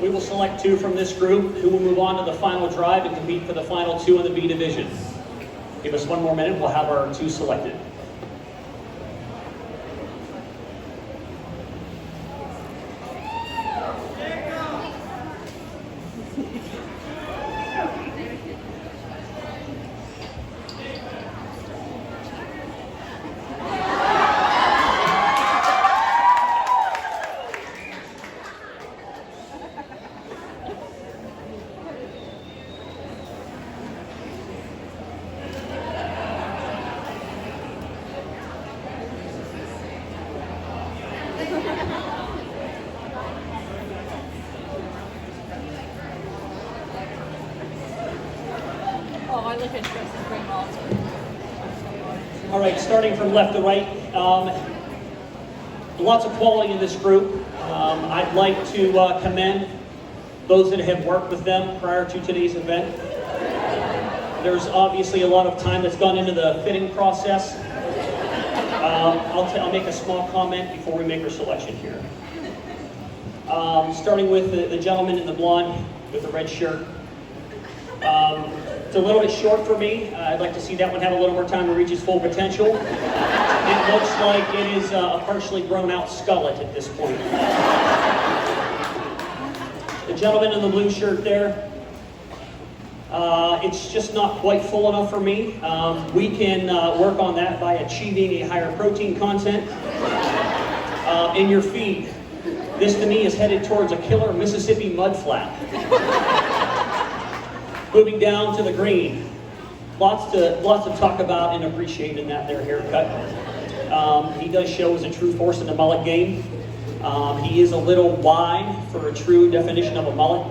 We will select 2 from this group who will move on to the final drive and compete for the final 2 in the B division. Give us 1 more minute, we'll have our 2 selected. All right, starting from left to right, lots of quality in this group. I'd like to commend those that have worked with them prior to today's event. There's obviously a lot of time that's gone into the fitting process. I'll make a small comment before we make our selection here. Starting with the gentleman in the blonde with the red shirt. It's a little bit short for me. I'd like to see that one have a little more time to reach its full potential. It looks like it is a partially grown out skullet at this point. The gentleman in the blue shirt there, it's just not quite full enough for me. We can work on that by achieving a higher protein content in your feed. This to me is headed towards a killer Mississippi mud flap. Moving down to the green, lots to talk about and appreciate in that there haircut. He does show as a true force in the mullet game. He is a little wide for a true definition of a mullet.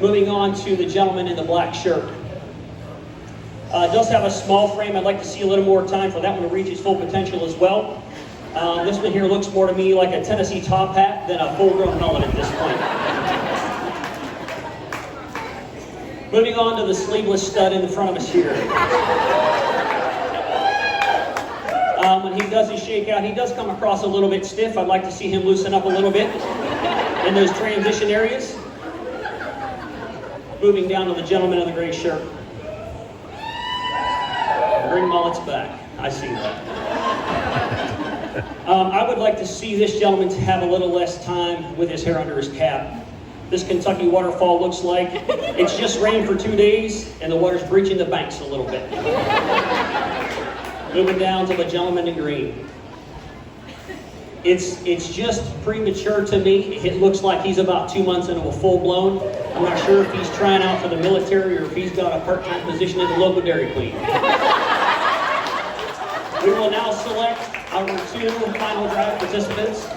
Moving on to the gentleman in the black shirt. Does have a small frame. I'd like to see a little more time for that one to reach its full potential as well. This one here looks more to me like a Tennessee top hat than a full-grown mullet at this point. Moving on to the sleeveless stud in the front of us here. When he does his shakeout, he does come across a little bit stiff. I'd like to see him loosen up a little bit in those transition areas. Moving down to the gentleman in the gray shirt. Bring mullets back. I see that. I would like to see this gentleman to have a little less time with his hair under his cap. This Kentucky waterfall looks like it's just rained for 2 days and the water's breaching the banks a little bit. Moving down to the gentleman in green. It's just premature to me. It looks like he's about 2 months into a full-blown. I'm not sure if he's trying out for the military or if he's got a part-time position at the local Dairy Queen. We will now select our 2 final drive participants.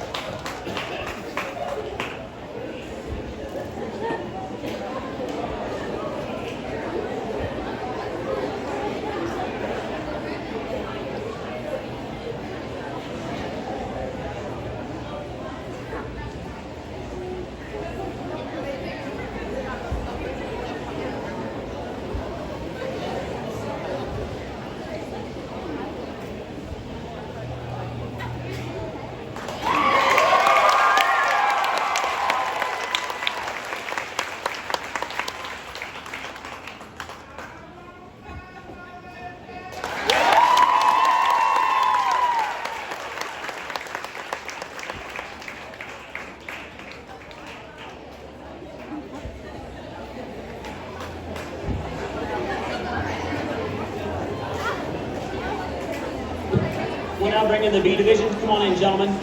We'll now bring in the B division. Come on in, gentlemen.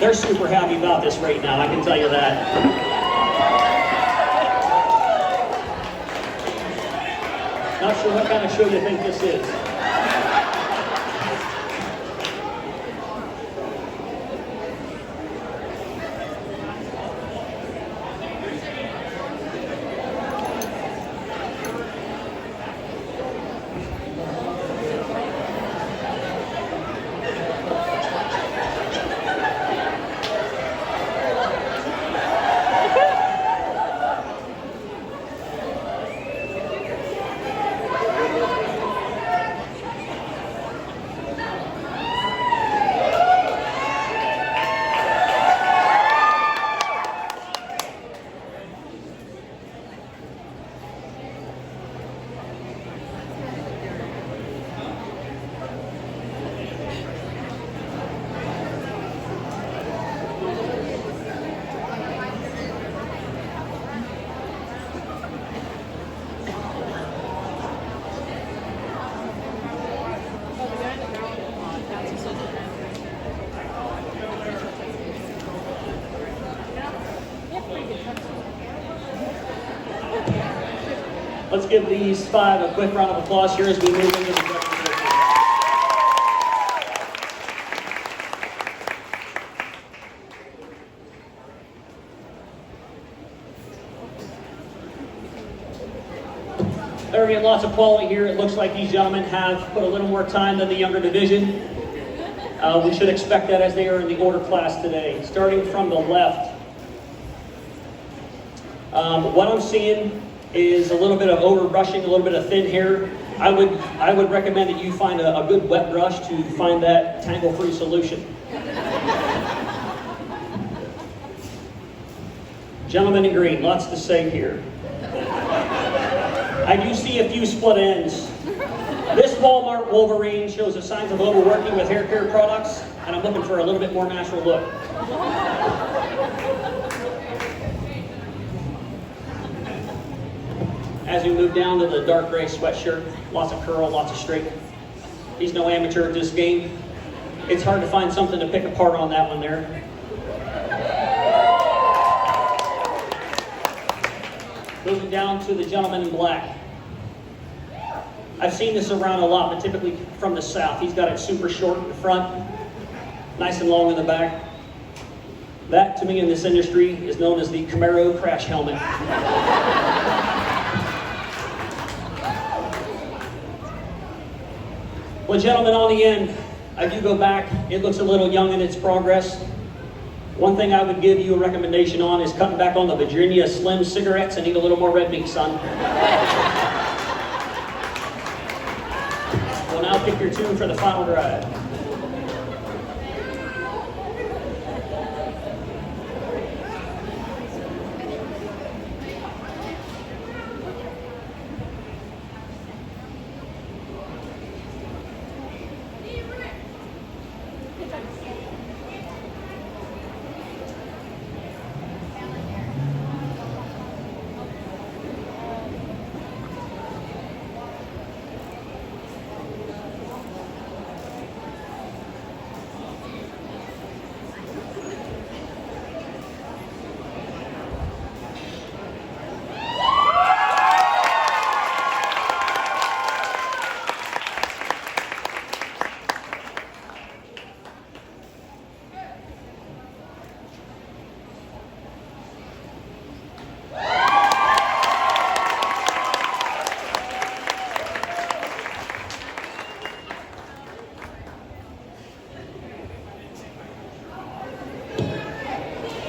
They're super happy about this right now, I can tell you that. Not sure what kind of show you think this is. Let's give these 5 a quick round of applause here as we move into the judging session. There being lots of quality here. It looks like these gentlemen have put a little more time than the younger division. We should expect that as they are in the order class today. Starting from the left, what I'm seeing is a little bit of overbrushing, a little bit of thin hair. I would recommend that you find a good wet brush to find that tangle-free solution. Gentlemen in green, lots to say here. I do see a few split ends. This Walmart Wolverine shows the signs of overworking with hair care products, and I'm looking for a little bit more natural look. As we move down to the dark gray sweatshirt, lots of curl, lots of straight. He's no amateur at this game. It's hard to find something to pick apart on that one there. Moving down to the gentleman in black. I've seen this around a lot, but typically from the south. He's got it super short in the front, nice and long in the back. That, to me, in this industry, is known as the Camaro crash helmet. Well, gentlemen, on the end, I do go back. It looks a little young in its progress. One thing I would give you a recommendation on is cutting back on the Virginia Slim cigarettes and eat a little more red meat, son. We'll now pick your tune for the final drive.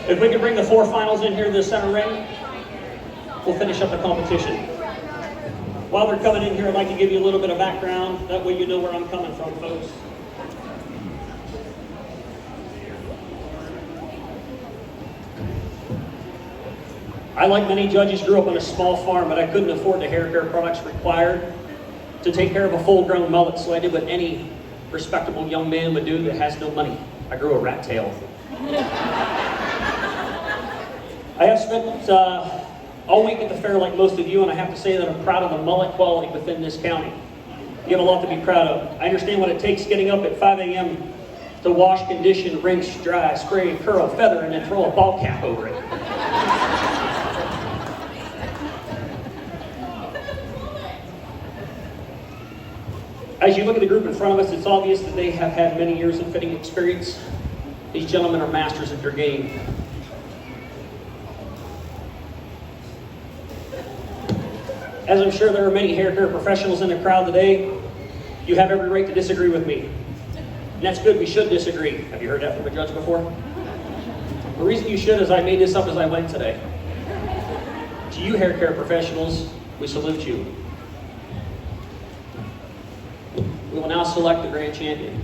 If we can bring the 4 finals in here to the center ring, we'll finish up the competition. While they're coming in here, I'd like to give you a little bit of background. That way you know where I'm coming from, folks. I, like many judges, grew up on a small farm, but I couldn't afford the hair care products required to take care of a full-grown mullet, so I did what any respectable young man would do that has no money. I grew a rat tail. I have spent all week at the fair like most of you, and I have to say that I'm proud of the mullet quality within this county. You have a lot to be proud of. I understand what it takes getting up at 5 a.m. to wash, condition, rinse, dry, spray, curl, feather, and then throw a ball cap over it. As you look at the group in front of us, it's obvious that they have had many years of fitting experience. These gentlemen are masters at their game. As I'm sure there are many hair care professionals in the crowd today, you have every right to disagree with me. And that's good, we should disagree. Have you heard that from a judge before? The reason you should is I made this up as I went today. To you hair care professionals, we salute you. We will now select the grand champion.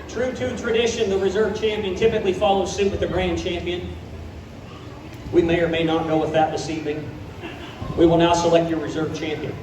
True to tradition, the reserve champion typically follows suit with the grand champion. We may or may not go with that this evening. We will now select your reserve champion.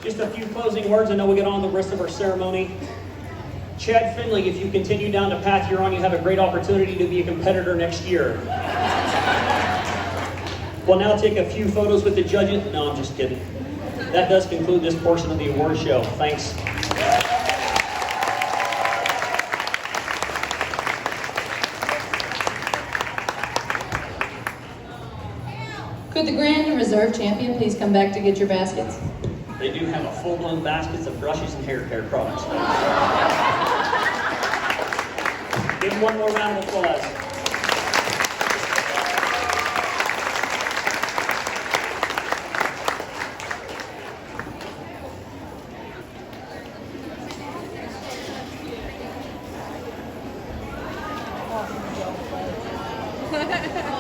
Just a few closing words, and then we'll get on the rest of our ceremony. Chad Finley, if you continue down the path you're on, you have a great opportunity to be a competitor next year. We'll now take a few photos with the judges. No, I'm just kidding. That does conclude this portion of the award show. Thanks. Could the grand and reserve champion please come back to get your baskets? They do have a full-blown baskets of brushes and hair care products. Give them one more round of applause. Oh,